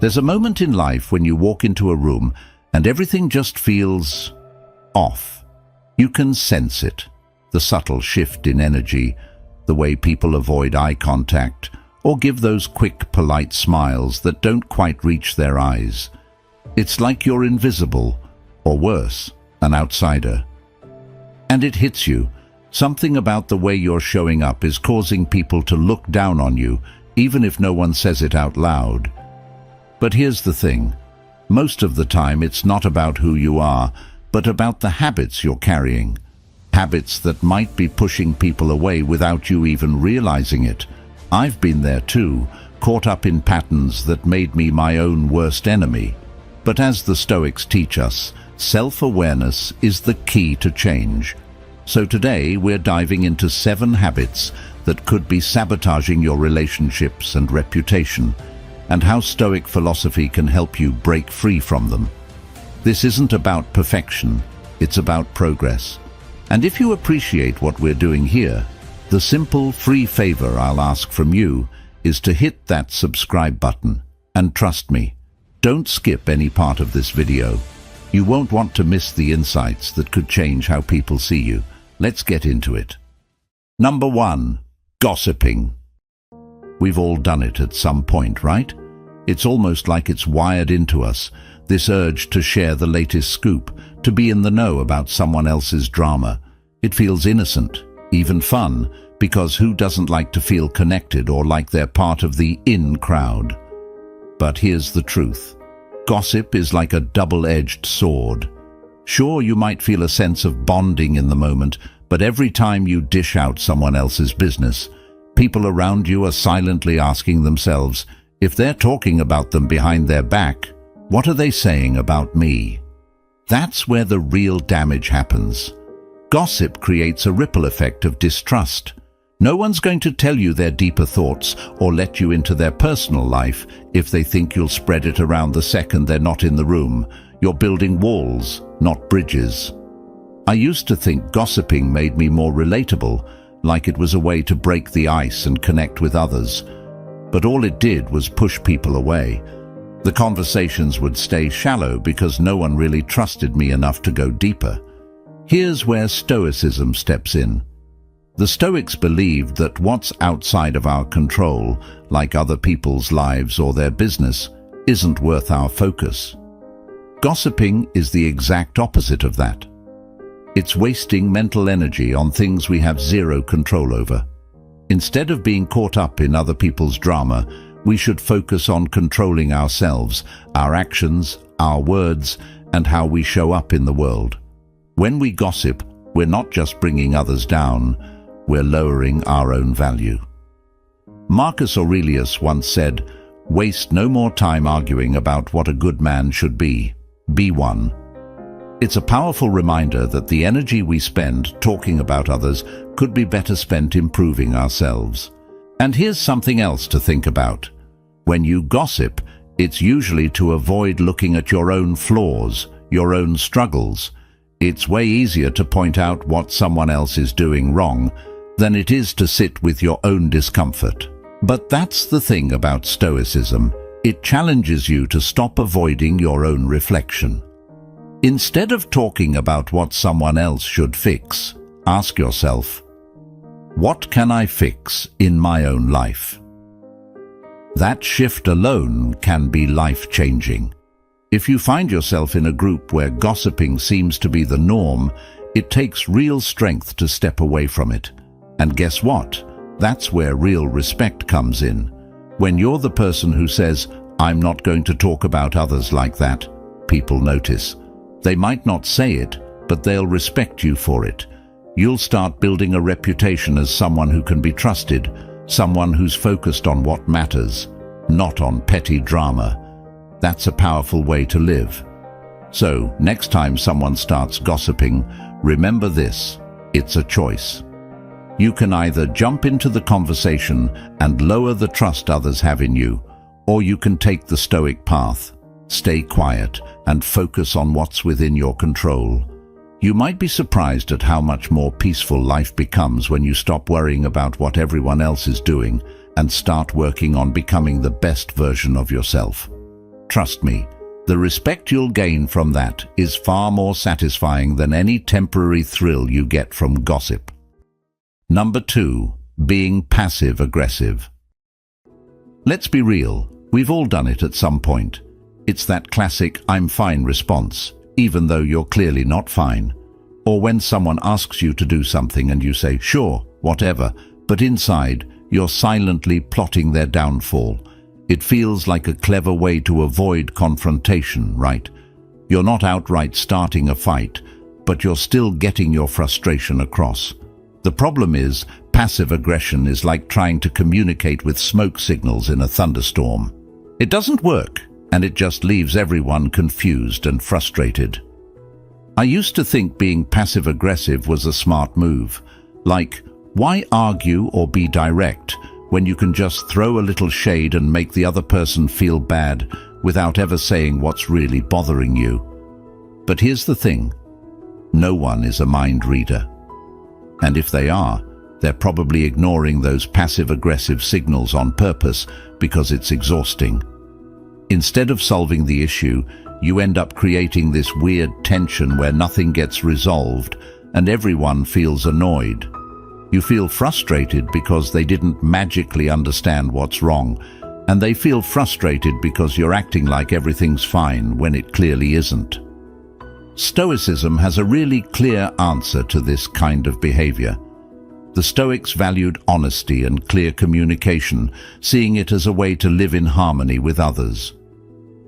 There's a moment in life when you walk into a room and everything just feels off. You can sense it, the subtle shift in energy, the way people avoid eye contact, or give those quick, polite smiles that don't quite reach their eyes. It's like you're invisible, or worse, an outsider. And it hits you. Something about the way you're showing up is causing people to look down on you, even if no one says it out loud. But here's the thing. Most of the time it's not about who you are, but about the habits you're carrying. Habits that might be pushing people away without you even realizing it. I've been there too, caught up in patterns that made me my own worst enemy. But as the Stoics teach us, self-awareness is the key to change. So today we're diving into 7 habits that could be sabotaging your relationships and reputation, and how Stoic philosophy can help you break free from them. This isn't about perfection, it's about progress. And if you appreciate what we're doing here, the simple, free favor I'll ask from you is to hit that subscribe button. And trust me, don't skip any part of this video. You won't want to miss the insights that could change how people see you. Let's get into it. Number 1. Gossiping. We've all done it at some point, right? It's almost like it's wired into us, this urge to share the latest scoop, to be in the know about someone else's drama. It feels innocent, even fun, because who doesn't like to feel connected or like they're part of the in crowd? But here's the truth. Gossip is like a double-edged sword. Sure, you might feel a sense of bonding in the moment, but every time you dish out someone else's business, people around you are silently asking themselves, if they're talking about them behind their back, what are they saying about me? That's where the real damage happens. Gossip creates a ripple effect of distrust. No one's going to tell you their deeper thoughts or let you into their personal life if they think you'll spread it around the second they're not in the room. You're building walls, not bridges. I used to think gossiping made me more relatable, like it was a way to break the ice and connect with others. But all it did was push people away. The conversations would stay shallow because no one really trusted me enough to go deeper. Here's where Stoicism steps in. The Stoics believed that what's outside of our control, like other people's lives or their business, isn't worth our focus. Gossiping is the exact opposite of that. It's wasting mental energy on things we have zero control over. Instead of being caught up in other people's drama, we should focus on controlling ourselves, our actions, our words, and how we show up in the world. When we gossip, we're not just bringing others down, we're lowering our own value. Marcus Aurelius once said, "Waste no more time arguing about what a good man should be. Be one." It's a powerful reminder that the energy we spend talking about others could be better spent improving ourselves. And here's something else to think about. When you gossip, it's usually to avoid looking at your own flaws, your own struggles. It's way easier to point out what someone else is doing wrong than it is to sit with your own discomfort. But that's the thing about Stoicism. It challenges you to stop avoiding your own reflection. Instead of talking about what someone else should fix, ask yourself, what can I fix in my own life? That shift alone can be life-changing. If you find yourself in a group where gossiping seems to be the norm, it takes real strength to step away from it. And guess what? That's where real respect comes in. When you're the person who says, "I'm not going to talk about others like that," people notice. They might not say it, but they'll respect you for it. You'll start building a reputation as someone who can be trusted, someone who's focused on what matters, not on petty drama. That's a powerful way to live. So, next time someone starts gossiping, remember this: it's a choice. You can either jump into the conversation and lower the trust others have in you, or you can take the Stoic path, stay quiet, and focus on what's within your control. You might be surprised at how much more peaceful life becomes when you stop worrying about what everyone else is doing and start working on becoming the best version of yourself. trust me, the respect you'll gain from that is far more satisfying than any temporary thrill you get from gossip. Number 2, being passive-aggressive. Let's be real, we've all done it at some point. It's that classic "I'm fine" response, even though you're clearly not fine. Or when someone asks you to do something and you say, "Sure, whatever," but inside, you're silently plotting their downfall. It feels like a clever way to avoid confrontation, right? You're not outright starting a fight, but you're still getting your frustration across. The problem is, passive aggression is like trying to communicate with smoke signals in a thunderstorm. It doesn't work, and it just leaves everyone confused and frustrated. I used to think being passive-aggressive was a smart move. Like, why argue or be direct when you can just throw a little shade and make the other person feel bad without ever saying what's really bothering you? But here's the thing. No one is a mind reader. And if they are, they're probably ignoring those passive-aggressive signals on purpose because it's exhausting. Instead of solving the issue, you end up creating this weird tension where nothing gets resolved and everyone feels annoyed. You feel frustrated because they didn't magically understand what's wrong, and they feel frustrated because you're acting like everything's fine when it clearly isn't. Stoicism has a really clear answer to this kind of behavior. The Stoics valued honesty and clear communication, seeing it as a way to live in harmony with others.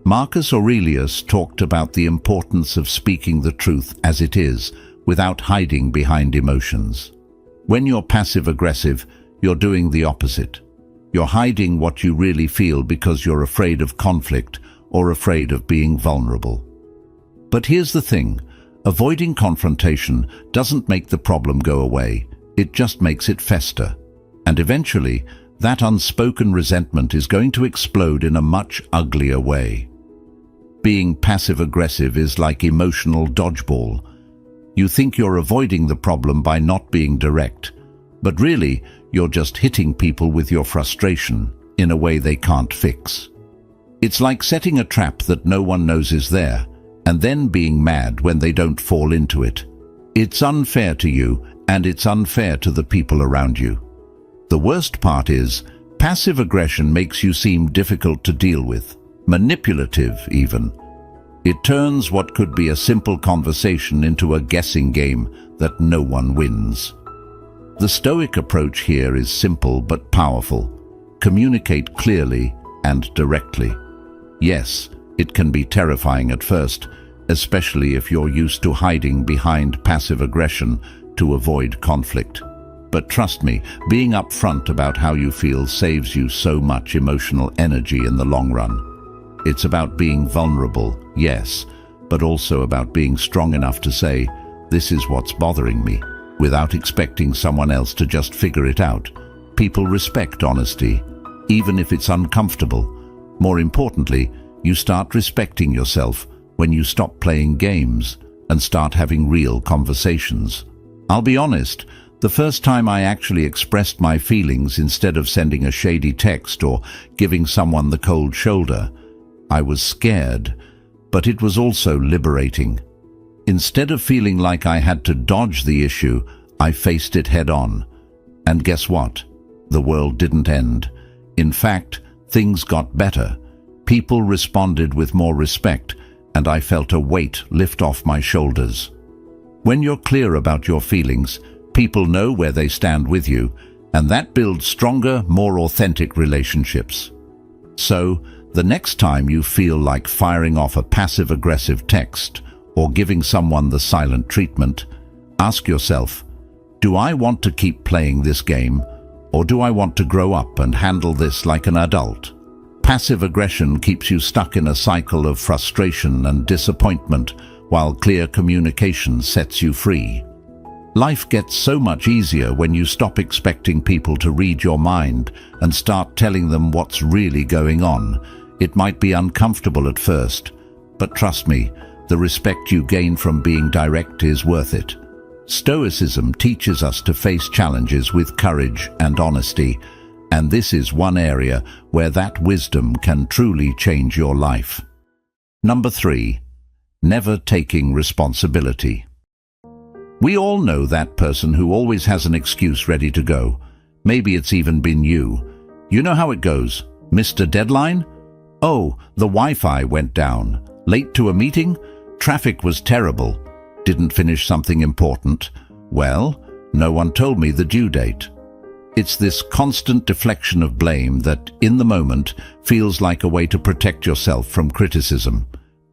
Marcus Aurelius talked about the importance of speaking the truth as it is, without hiding behind emotions. When you're passive-aggressive, you're doing the opposite. You're hiding what you really feel because you're afraid of conflict or afraid of being vulnerable. But here's the thing, avoiding confrontation doesn't make the problem go away, it just makes it fester. And eventually, that unspoken resentment is going to explode in a much uglier way. Being passive-aggressive is like emotional dodgeball. You think you're avoiding the problem by not being direct, but really, you're just hitting people with your frustration in a way they can't fix. It's like setting a trap that no one knows is there, and then being mad when they don't fall into it. It's unfair to you, and it's unfair to the people around you. The worst part is, passive aggression makes you seem difficult to deal with, manipulative even. It turns what could be a simple conversation into a guessing game that no one wins. The Stoic approach here is simple but powerful. Communicate clearly and directly. Yes, it can be terrifying at first, especially if you're used to hiding behind passive aggression to avoid conflict. But trust me, being upfront about how you feel saves you so much emotional energy in the long run. It's about being vulnerable, yes, but also about being strong enough to say, "This is what's bothering me," without expecting someone else to just figure it out. People respect honesty, even if it's uncomfortable. More importantly, you start respecting yourself when you stop playing games and start having real conversations. I'll be honest, the first time I actually expressed my feelings instead of sending a shady text or giving someone the cold shoulder, I was scared, but it was also liberating. Instead of feeling like I had to dodge the issue, I faced it head on. And guess what? The world didn't end. In fact, things got better. People responded with more respect, and I felt a weight lift off my shoulders. When you're clear about your feelings, people know where they stand with you, and that builds stronger, more authentic relationships. So, the next time you feel like firing off a passive-aggressive text or giving someone the silent treatment, ask yourself, do I want to keep playing this game, or do I want to grow up and handle this like an adult? Passive aggression keeps you stuck in a cycle of frustration and disappointment, while clear communication sets you free. Life gets so much easier when you stop expecting people to read your mind and start telling them what's really going on. It might be uncomfortable at first, but trust me, the respect you gain from being direct is worth it. Stoicism teaches us to face challenges with courage and honesty, and this is one area where that wisdom can truly change your life. Number 3. Never taking responsibility. We all know that person who always has an excuse ready to go. Maybe it's even been you. You know how it goes. Missed a deadline? Oh, the Wi-Fi went down. Late to a meeting? Traffic was terrible. Didn't finish something important. Well, no one told me the due date. It's this constant deflection of blame that, in the moment, feels like a way to protect yourself from criticism.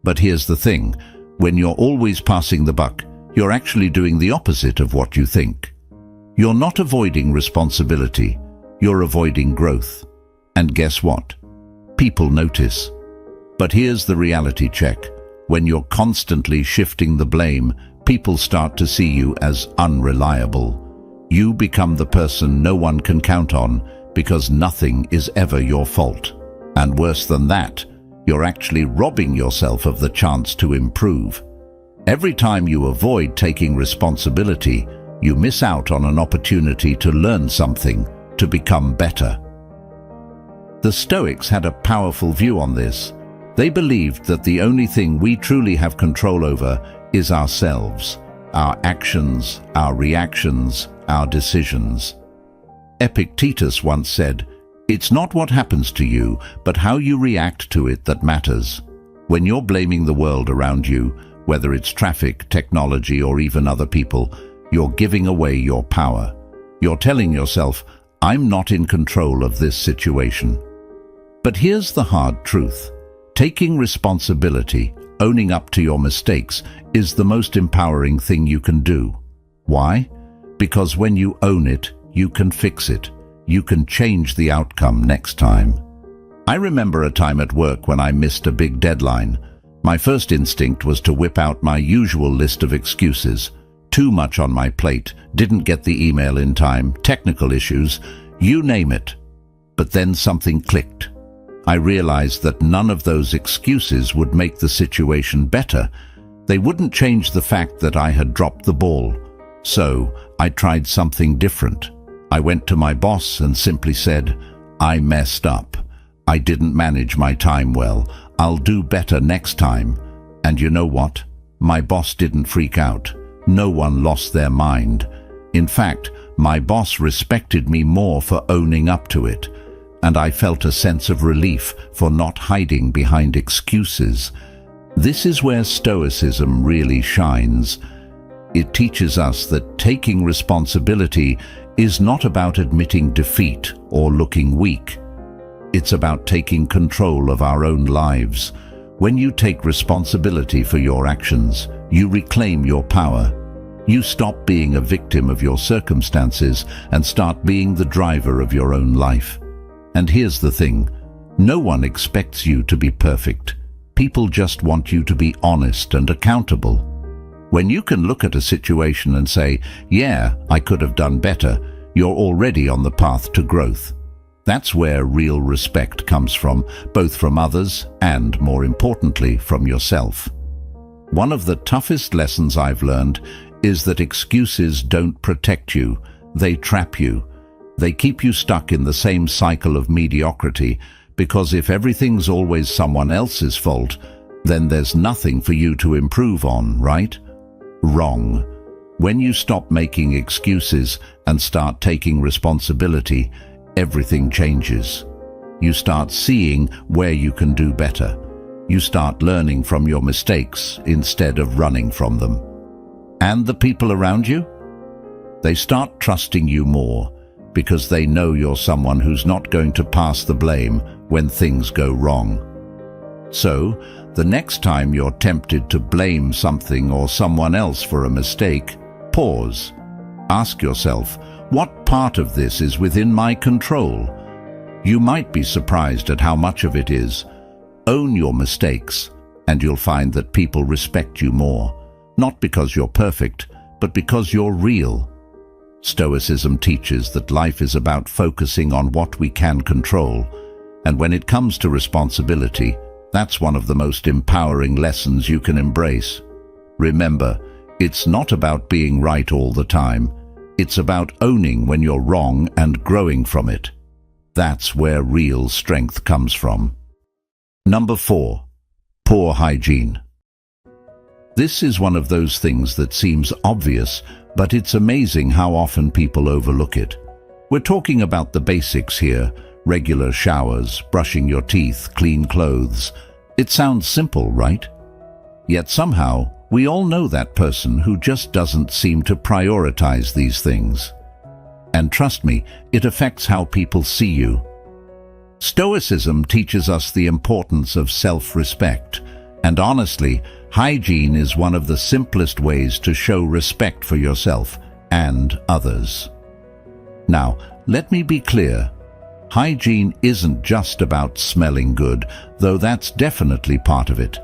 But here's the thing. When you're always passing the buck, you're actually doing the opposite of what you think. You're not avoiding responsibility. You're avoiding growth. And guess what? People notice. But here's the reality check. When you're constantly shifting the blame, people start to see you as unreliable. You become the person no one can count on because nothing is ever your fault. And worse than that, you're actually robbing yourself of the chance to improve. Every time you avoid taking responsibility, you miss out on an opportunity to learn something, to become better. The Stoics had a powerful view on this. They believed that the only thing we truly have control over is ourselves, our actions, our reactions, our decisions. Epictetus once said, "It's not what happens to you, but how you react to it that matters." When you're blaming the world around you, whether it's traffic, technology, or even other people, you're giving away your power. You're telling yourself, "I'm not in control of this situation." But here's the hard truth. Taking responsibility, owning up to your mistakes, is the most empowering thing you can do. Why? Because when you own it, you can fix it. You can change the outcome next time. I remember a time at work when I missed a big deadline. My first instinct was to whip out my usual list of excuses. Too much on my plate, didn't get the email in time, technical issues, you name it. But then something clicked. I realized that none of those excuses would make the situation better. They wouldn't change the fact that I had dropped the ball. So I tried something different. I went to my boss and simply said, "I messed up. I didn't manage my time well. I'll do better next time." And you know what? My boss didn't freak out. No one lost their mind. In fact, my boss respected me more for owning up to it. And I felt a sense of relief for not hiding behind excuses. This is where Stoicism really shines. It teaches us that taking responsibility is not about admitting defeat or looking weak. It's about taking control of our own lives. When you take responsibility for your actions, you reclaim your power. You stop being a victim of your circumstances and start being the driver of your own life. And here's the thing, no one expects you to be perfect. People just want you to be honest and accountable. When you can look at a situation and say, "Yeah, I could have done better," you're already on the path to growth. That's where real respect comes from, both from others and, more importantly, from yourself. One of the toughest lessons I've learned is that excuses don't protect you, they trap you. They keep you stuck in the same cycle of mediocrity, because if everything's always someone else's fault, then there's nothing for you to improve on, right? Wrong. When you stop making excuses and start taking responsibility, everything changes. You start seeing where you can do better. You start learning from your mistakes instead of running from them. And the people around you? They start trusting you more because they know you're someone who's not going to pass the blame when things go wrong. So, the next time you're tempted to blame something or someone else for a mistake, pause. Ask yourself, what part of this is within my control? You might be surprised at how much of it is. Own your mistakes, and you'll find that people respect you more, not because you're perfect, but because you're real. Stoicism teaches that life is about focusing on what we can control, and when it comes to responsibility, that's one of the most empowering lessons you can embrace. Remember, it's not about being right all the time. It's about owning when you're wrong and growing from it. That's where real strength comes from. Number 4. Poor hygiene. This is one of those things that seems obvious, but it's amazing how often people overlook it. We're talking about the basics here: regular showers, brushing your teeth, clean clothes. It sounds simple, right? Yet somehow, we all know that person who just doesn't seem to prioritize these things. And trust me, it affects how people see you. Stoicism teaches us the importance of self-respect, and honestly, hygiene is one of the simplest ways to show respect for yourself and others. Now, let me be clear. Hygiene isn't just about smelling good, though that's definitely part of it.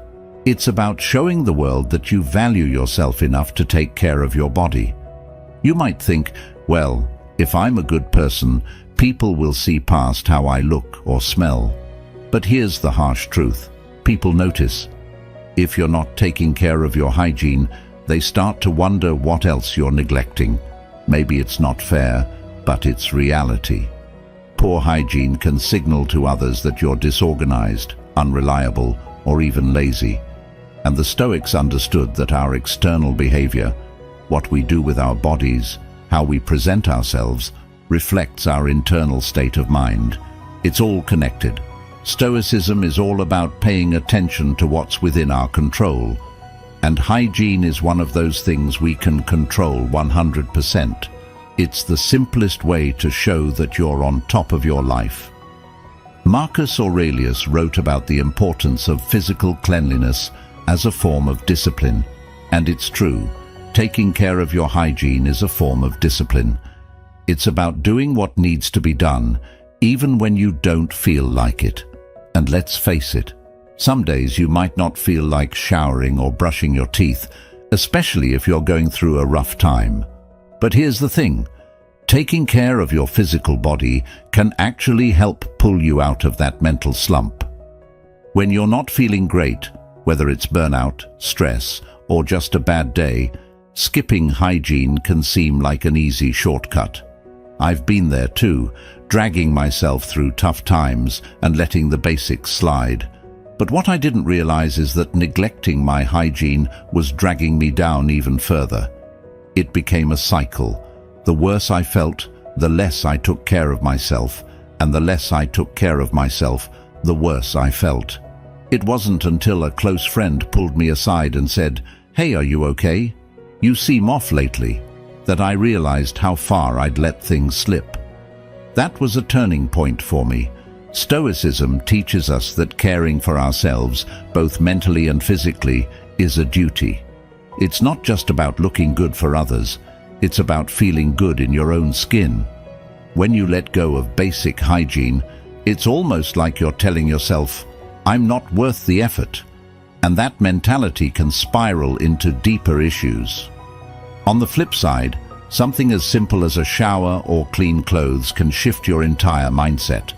It's about showing the world that you value yourself enough to take care of your body. You might think, well, if I'm a good person, people will see past how I look or smell. But here's the harsh truth. People notice. If you're not taking care of your hygiene, they start to wonder what else you're neglecting. Maybe it's not fair, but it's reality. Poor hygiene can signal to others that you're disorganized, unreliable, or even lazy. And the Stoics understood that our external behavior, what we do with our bodies, how we present ourselves, reflects our internal state of mind. It's all connected. Stoicism is all about paying attention to what's within our control. And hygiene is one of those things we can control 100%. It's the simplest way to show that you're on top of your life. Marcus Aurelius wrote about the importance of physical cleanliness as a form of discipline. And it's true, taking care of your hygiene is a form of discipline. It's about doing what needs to be done, even when you don't feel like it. And let's face it, some days you might not feel like showering or brushing your teeth, especially if you're going through a rough time. But here's the thing, taking care of your physical body can actually help pull you out of that mental slump. When you're not feeling great, whether it's burnout, stress, or just a bad day, skipping hygiene can seem like an easy shortcut. I've been there too, dragging myself through tough times and letting the basics slide. But what I didn't realize is that neglecting my hygiene was dragging me down even further. It became a cycle. The worse I felt, the less I took care of myself, and the less I took care of myself, the worse I felt. It wasn't until a close friend pulled me aside and said, "Hey, are you okay? You seem off lately," that I realized how far I'd let things slip. That was a turning point for me. Stoicism teaches us that caring for ourselves, both mentally and physically, is a duty. It's not just about looking good for others, it's about feeling good in your own skin. When you let go of basic hygiene, it's almost like you're telling yourself, "I'm not worth the effort." And that mentality can spiral into deeper issues. On the flip side, something as simple as a shower or clean clothes can shift your entire mindset.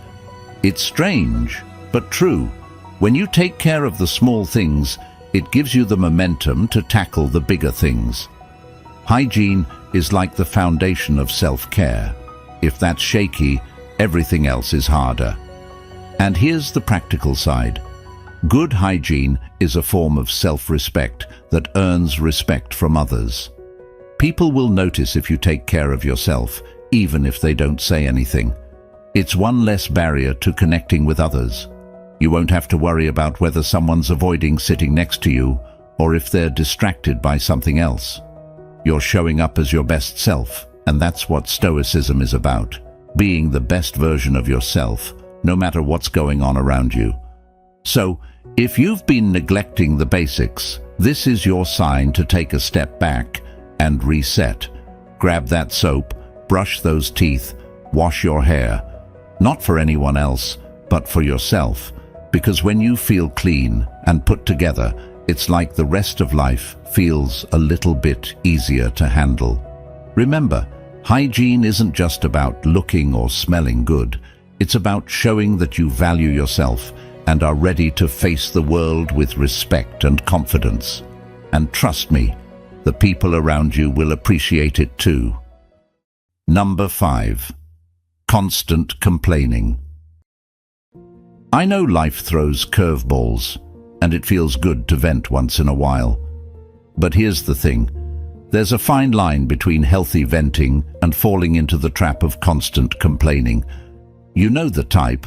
It's strange, but true. When you take care of the small things, it gives you the momentum to tackle the bigger things. Hygiene is like the foundation of self-care. If that's shaky, everything else is harder. And here's the practical side. Good hygiene is a form of self-respect that earns respect from others. People will notice if you take care of yourself, even if they don't say anything. It's one less barrier to connecting with others. You won't have to worry about whether someone's avoiding sitting next to you or if they're distracted by something else. You're showing up as your best self, and that's what Stoicism is about. Being the best version of yourself, no matter what's going on around you. So, if you've been neglecting the basics, this is your sign to take a step back and reset. Grab that soap, brush those teeth, wash your hair. Not for anyone else, but for yourself. Because when you feel clean and put together, it's like the rest of life feels a little bit easier to handle. Remember, hygiene isn't just about looking or smelling good. It's about showing that you value yourself and are ready to face the world with respect and confidence. And trust me, the people around you will appreciate it too. Number 5. Constant complaining. I know life throws curveballs, and it feels good to vent once in a while. But here's the thing. There's a fine line between healthy venting and falling into the trap of constant complaining. You know the type.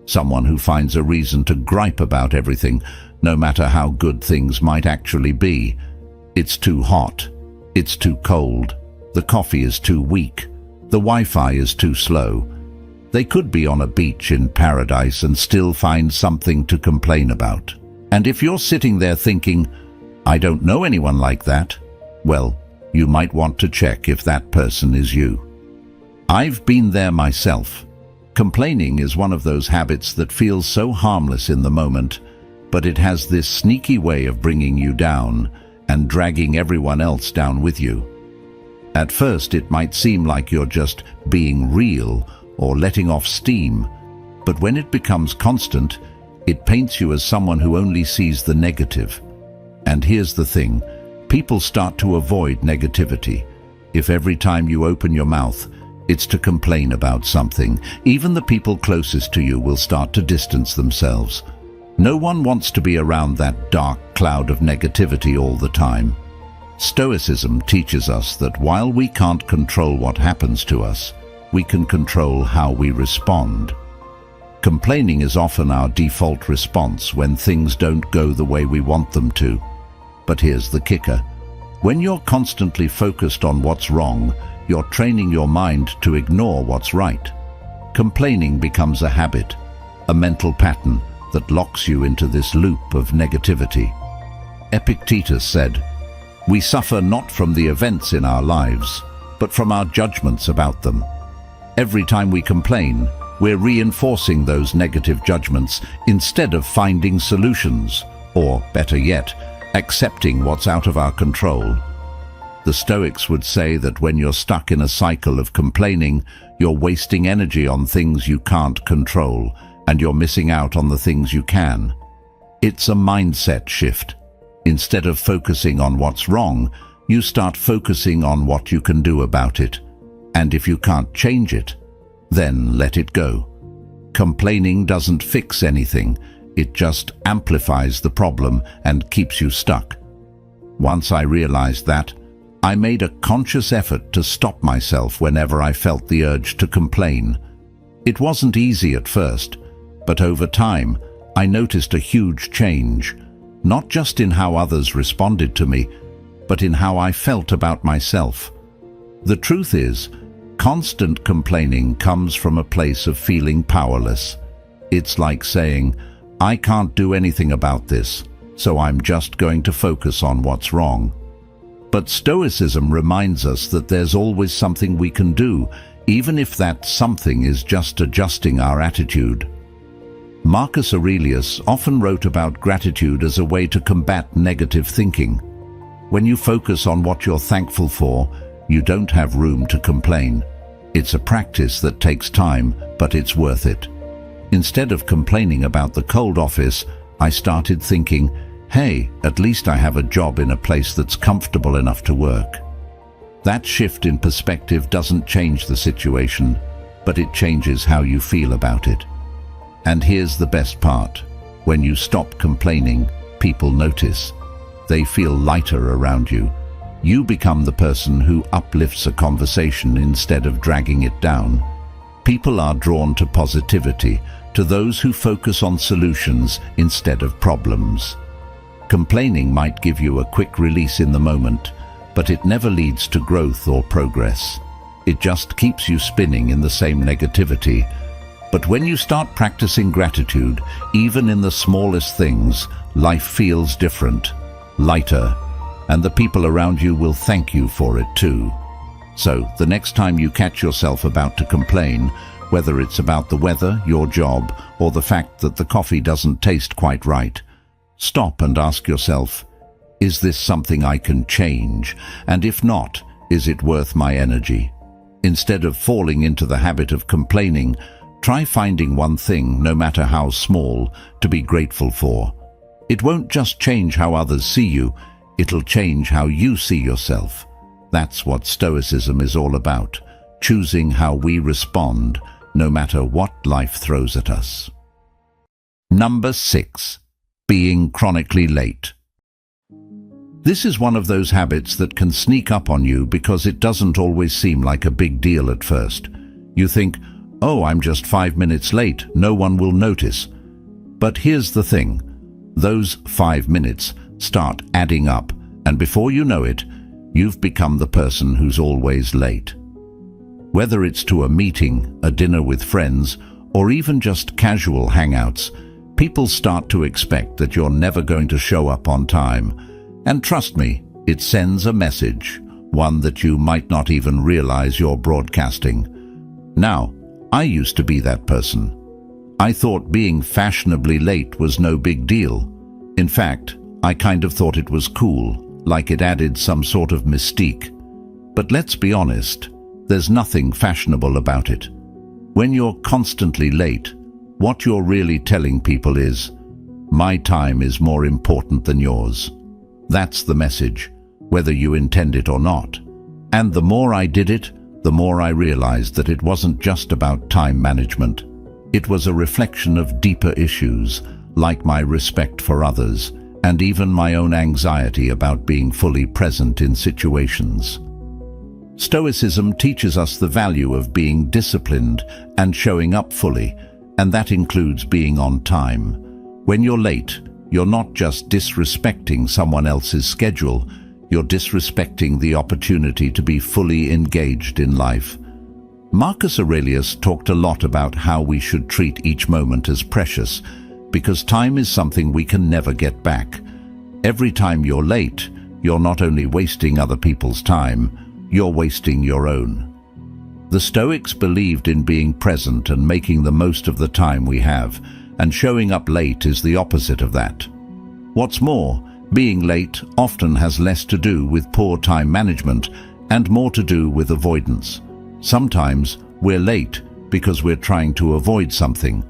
Someone who finds a reason to gripe about everything, no matter how good things might actually be. It's too hot. It's too cold. The coffee is too weak. The Wi-Fi is too slow. They could be on a beach in paradise and still find something to complain about. And if you're sitting there thinking, I don't know anyone like that, well, you might want to check if that person is you. I've been there myself. Complaining is one of those habits that feels so harmless in the moment, but it has this sneaky way of bringing you down and dragging everyone else down with you. At first, it might seem like you're just being real or letting off steam, but when it becomes constant, it paints you as someone who only sees the negative. And here's the thing, people start to avoid negativity. If every time you open your mouth, it's to complain about something, even the people closest to you will start to distance themselves. No one wants to be around that dark cloud of negativity all the time. Stoicism teaches us that while we can't control what happens to us, we can control how we respond. Complaining is often our default response when things don't go the way we want them to. But here's the kicker. When you're constantly focused on what's wrong, you're training your mind to ignore what's right. Complaining becomes a habit, a mental pattern that locks you into this loop of negativity. Epictetus said, "We suffer not from the events in our lives, but from our judgments about them." Every time we complain, we're reinforcing those negative judgments instead of finding solutions, or, better yet, accepting what's out of our control. The Stoics would say that when you're stuck in a cycle of complaining, you're wasting energy on things you can't control, and you're missing out on the things you can. It's a mindset shift. Instead of focusing on what's wrong, you start focusing on what you can do about it. And if you can't change it, then let it go. Complaining doesn't fix anything. It just amplifies the problem and keeps you stuck. Once I realized that, I made a conscious effort to stop myself whenever I felt the urge to complain. It wasn't easy at first, but over time, I noticed a huge change, not just in how others responded to me, but in how I felt about myself. The truth is, constant complaining comes from a place of feeling powerless. It's like saying, I can't do anything about this, so I'm just going to focus on what's wrong. But Stoicism reminds us that there's always something we can do, even if that something is just adjusting our attitude. Marcus Aurelius often wrote about gratitude as a way to combat negative thinking. When you focus on what you're thankful for, you don't have room to complain. It's a practice that takes time, but it's worth it. Instead of complaining about the cold office, I started thinking, hey, at least I have a job in a place that's comfortable enough to work. That shift in perspective doesn't change the situation, but it changes how you feel about it. And here's the best part. When you stop complaining, people notice. They feel lighter around you. You become the person who uplifts a conversation instead of dragging it down. People are drawn to positivity, to those who focus on solutions instead of problems. Complaining might give you a quick release in the moment, but it never leads to growth or progress. It just keeps you spinning in the same negativity. But when you start practicing gratitude, even in the smallest things, life feels different, lighter, and the people around you will thank you for it too. So, the next time you catch yourself about to complain, whether it's about the weather, your job, or the fact that the coffee doesn't taste quite right, stop and ask yourself, is this something I can change? And if not, is it worth my energy? Instead of falling into the habit of complaining, try finding one thing, no matter how small, to be grateful for. It won't just change how others see you, it'll change how you see yourself. That's what Stoicism is all about, choosing how we respond, no matter what life throws at us. Number 6. being chronically late. This is one of those habits that can sneak up on you because it doesn't always seem like a big deal at first. You think, oh, I'm just 5 minutes late, no one will notice. But here's the thing, those 5 minutes start adding up, and before you know it, you've become the person who's always late. Whether it's to a meeting, a dinner with friends, or even just casual hangouts, people start to expect that you're never going to show up on time. And trust me, it sends a message, one that you might not even realize you're broadcasting. Now, I used to be that person. I thought being fashionably late was no big deal. In fact, I kind of thought it was cool, like it added some sort of mystique. But let's be honest, there's nothing fashionable about it. When you're constantly late, what you're really telling people is, my time is more important than yours. That's the message, whether you intend it or not. And the more I did it, the more I realized that it wasn't just about time management. It was a reflection of deeper issues, like my respect for others, and even my own anxiety about being fully present in situations. Stoicism teaches us the value of being disciplined and showing up fully, and that includes being on time. When you're late, you're not just disrespecting someone else's schedule, you're disrespecting the opportunity to be fully engaged in life. Marcus Aurelius talked a lot about how we should treat each moment as precious, because time is something we can never get back. Every time you're late, you're not only wasting other people's time, you're wasting your own. The Stoics believed in being present and making the most of the time we have, and showing up late is the opposite of that. What's more, being late often has less to do with poor time management and more to do with avoidance. Sometimes we're late because we're trying to avoid something.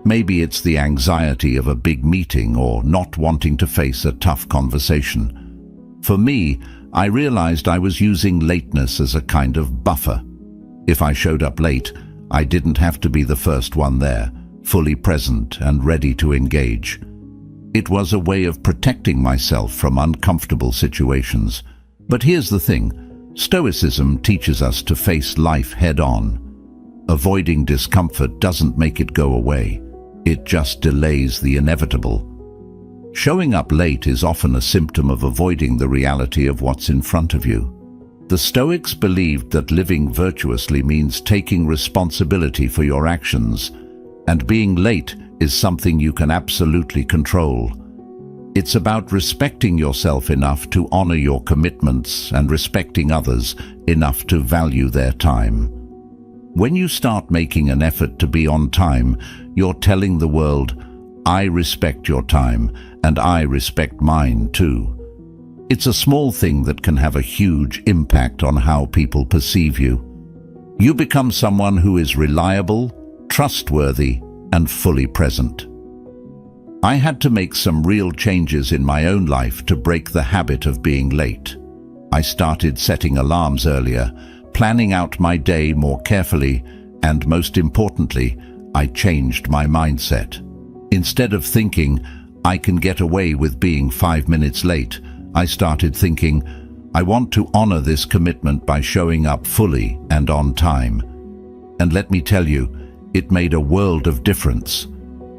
Maybe it's the anxiety of a big meeting or not wanting to face a tough conversation. For me, I realized I was using lateness as a kind of buffer. If I showed up late, I didn't have to be the first one there, fully present and ready to engage. It was a way of protecting myself from uncomfortable situations. But here's the thing, Stoicism teaches us to face life head-on. Avoiding discomfort doesn't make it go away. It just delays the inevitable. Showing up late is often a symptom of avoiding the reality of what's in front of you. The Stoics believed that living virtuously means taking responsibility for your actions, and being late is something you can absolutely control. It's about respecting yourself enough to honor your commitments and respecting others enough to value their time. When you start making an effort to be on time, you're telling the world, I respect your time and I respect mine too. It's a small thing that can have a huge impact on how people perceive you. You become someone who is reliable, trustworthy, and fully present. I had to make some real changes in my own life to break the habit of being late. I started setting alarms earlier, planning out my day more carefully, and most importantly, I changed my mindset. Instead of thinking, I can get away with being 5 minutes late, I started thinking, I want to honor this commitment by showing up fully and on time. And let me tell you, it made a world of difference.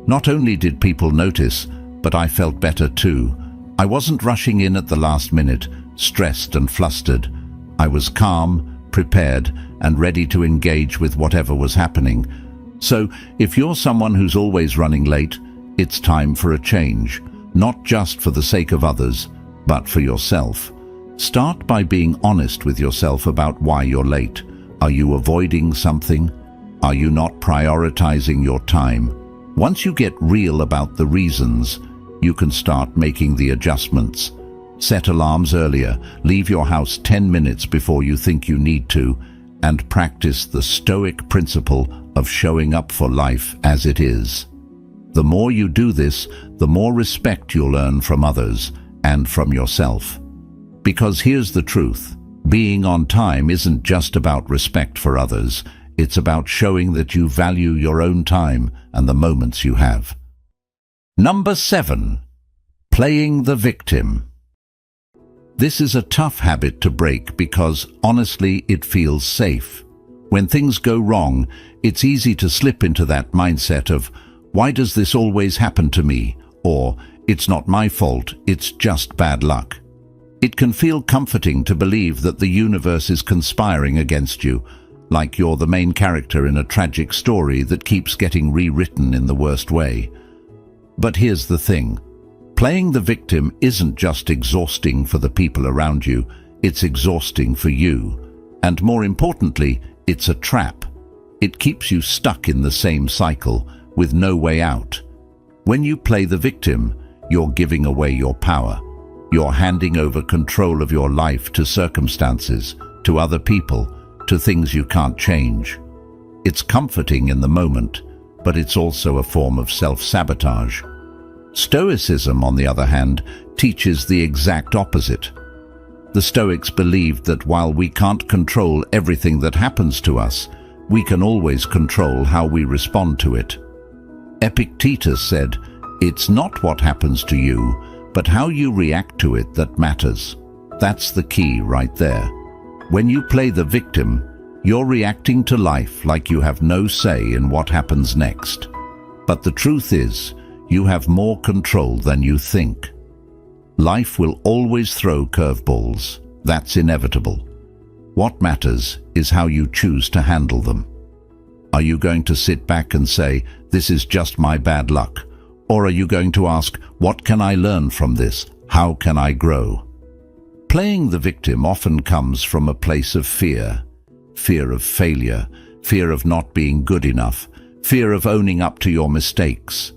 Not only did people notice, but I felt better too. I wasn't rushing in at the last minute, stressed and flustered. I was calm, prepared, and ready to engage with whatever was happening. So, if you're someone who's always running late, it's time for a change, not just for the sake of others, but for yourself. Start by being honest with yourself about why you're late. Are you avoiding something? Are you not prioritizing your time? Once you get real about the reasons, you can start making the adjustments. Set alarms earlier, leave your house 10 minutes before you think you need to, and practice the Stoic principle of showing up for life as it is. The more you do this, the more respect you'll earn from others and from yourself. Because here's the truth, being on time isn't just about respect for others, it's about showing that you value your own time and the moments you have. Number 7. Playing the victim. This is a tough habit to break because, honestly, it feels safe. When things go wrong, it's easy to slip into that mindset of, "Why does this always happen to me?" or "It's not my fault, it's just bad luck." It can feel comforting to believe that the universe is conspiring against you, like you're the main character in a tragic story that keeps getting rewritten in the worst way. But here's the thing. Playing the victim isn't just exhausting for the people around you, it's exhausting for you. And more importantly, it's a trap. It keeps you stuck in the same cycle, with no way out. When you play the victim, you're giving away your power. You're handing over control of your life to circumstances, to other people, to things you can't change. It's comforting in the moment, but it's also a form of self-sabotage. Stoicism, on the other hand, teaches the exact opposite. The Stoics believed that while we can't control everything that happens to us, we can always control how we respond to it. Epictetus said, "It's not what happens to you, but how you react to it that matters." That's the key right there. When you play the victim, you're reacting to life like you have no say in what happens next. But the truth is, you have more control than you think. Life will always throw curveballs. That's inevitable. What matters is how you choose to handle them. Are you going to sit back and say, "This is just my bad luck"? Or are you going to ask, "What can I learn from this? How can I grow?" Playing the victim often comes from a place of fear. Fear of failure, fear of not being good enough, fear of owning up to your mistakes.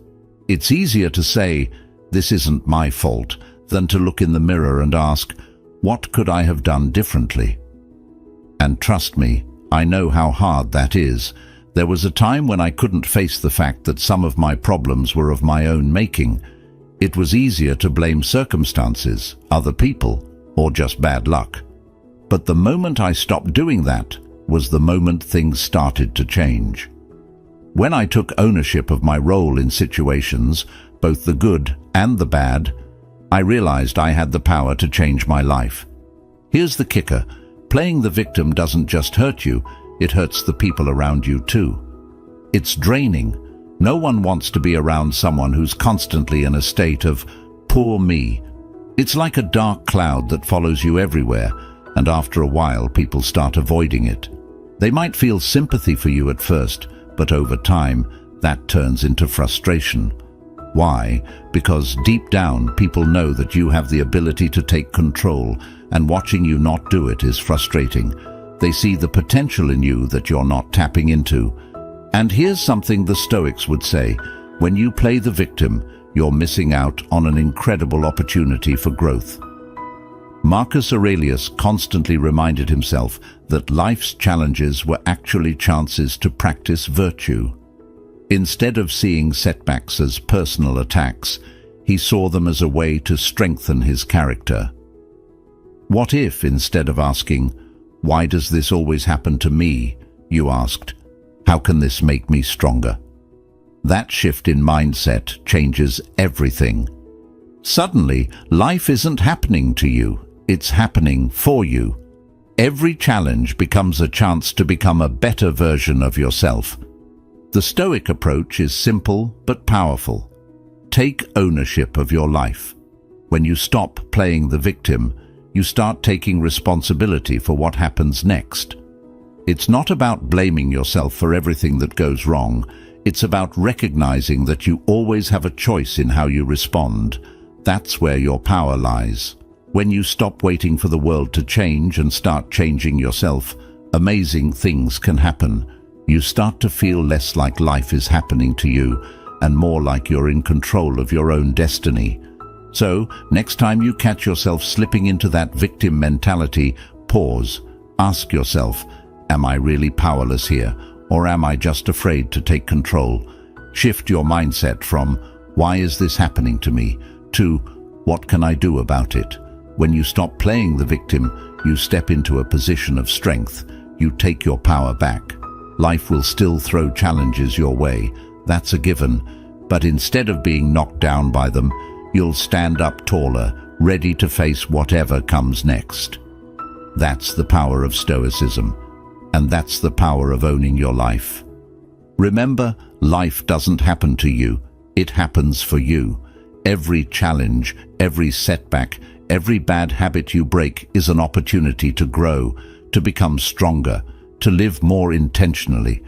It's easier to say, "This isn't my fault," than to look in the mirror and ask, "What could I have done differently?" And trust me, I know how hard that is. There was a time when I couldn't face the fact that some of my problems were of my own making. It was easier to blame circumstances, other people, or just bad luck. But the moment I stopped doing that was the moment things started to change. When I took ownership of my role in situations, both the good and the bad, I realized I had the power to change my life. Here's the kicker. Playing the victim doesn't just hurt you, it hurts the people around you too. It's draining. No one wants to be around someone who's constantly in a state of "poor me." It's like a dark cloud that follows you everywhere, and after a while people start avoiding it. They might feel sympathy for you at first, but over time, that turns into frustration. Why? Because deep down, people know that you have the ability to take control, and watching you not do it is frustrating. They see the potential in you that you're not tapping into. And here's something the Stoics would say: when you play the victim, you're missing out on an incredible opportunity for growth. Marcus Aurelius constantly reminded himself that life's challenges were actually chances to practice virtue. Instead of seeing setbacks as personal attacks, he saw them as a way to strengthen his character. What if, instead of asking, "Why does this always happen to me?" you asked, "How can this make me stronger?" That shift in mindset changes everything. Suddenly, life isn't happening to you, it's happening for you. Every challenge becomes a chance to become a better version of yourself. The Stoic approach is simple but powerful. Take ownership of your life. When you stop playing the victim, you start taking responsibility for what happens next. It's not about blaming yourself for everything that goes wrong. It's about recognizing that you always have a choice in how you respond. That's where your power lies. When you stop waiting for the world to change and start changing yourself, amazing things can happen. You start to feel less like life is happening to you and more like you're in control of your own destiny. So, next time you catch yourself slipping into that victim mentality, pause. Ask yourself, am I really powerless here, or am I just afraid to take control? Shift your mindset from, why is this happening to me, to, what can I do about it? When you stop playing the victim, you step into a position of strength. You take your power back. Life will still throw challenges your way, that's a given, but instead of being knocked down by them, you'll stand up taller, ready to face whatever comes next. That's the power of Stoicism, and that's the power of owning your life. Remember, life doesn't happen to you, it happens for you. Every challenge, every setback, every bad habit you break is an opportunity to grow, to become stronger, to live more intentionally.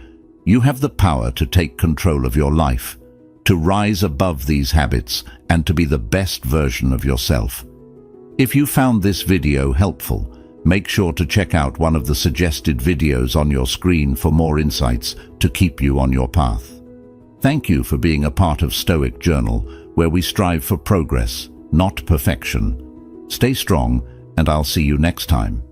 You have the power to take control of your life, to rise above these habits, and to be the best version of yourself. If you found this video helpful, make sure to check out one of the suggested videos on your screen for more insights to keep you on your path. Thank you for being a part of Stoic Journal, where we strive for progress, not perfection. Stay strong, and I'll see you next time.